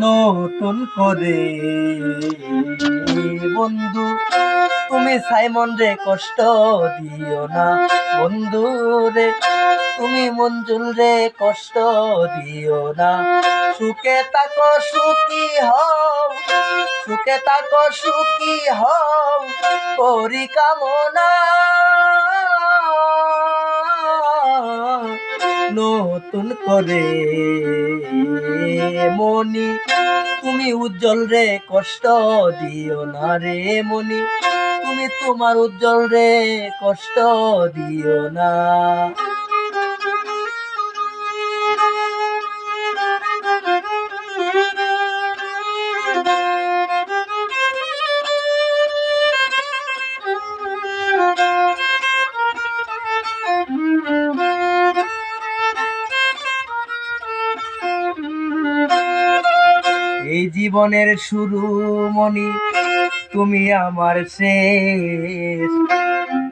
নতুন করে বন্ধু তুমি সাইমন রে কষ্ট দিও না, বন্ধু রে তুমি মঞ্জুল রে কষ্ট দিও না। সুখে থাকো সুখী হও, সুখে থাকো সুখী হও করি কামনা। নতুন করে মনি তুমি উজ্জ্বল রে কষ্ট দিও না রে মনি, তুমি তোমার উজ্জ্বল রে কষ্ট দিও না। এই জীবনের শুরু মনি তুমি আমার শেষ,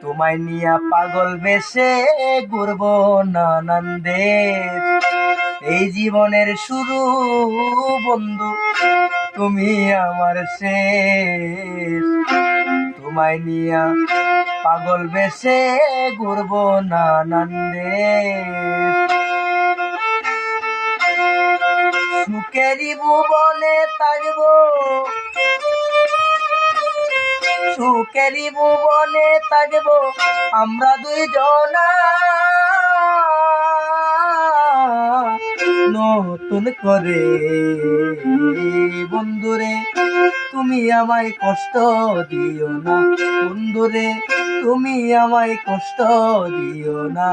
তোমায় নিয়া পাগল বেশে ঘুরব নানান দেশ। এই জীবনের শুরু বন্ধু তুমি আমার শেষ, তোমায় নিয়া পাগল বেশে ঘুরব নানান দেশ। সুখেরই ভুবনে থাকবো, সুখেরই ভুবনে থাকবো আমরা দুইজনা। নতুন করে বন্ধুরে তুমি আমায় কষ্ট দিও না, বন্ধুরে তুমি আমায় কষ্ট দিও না।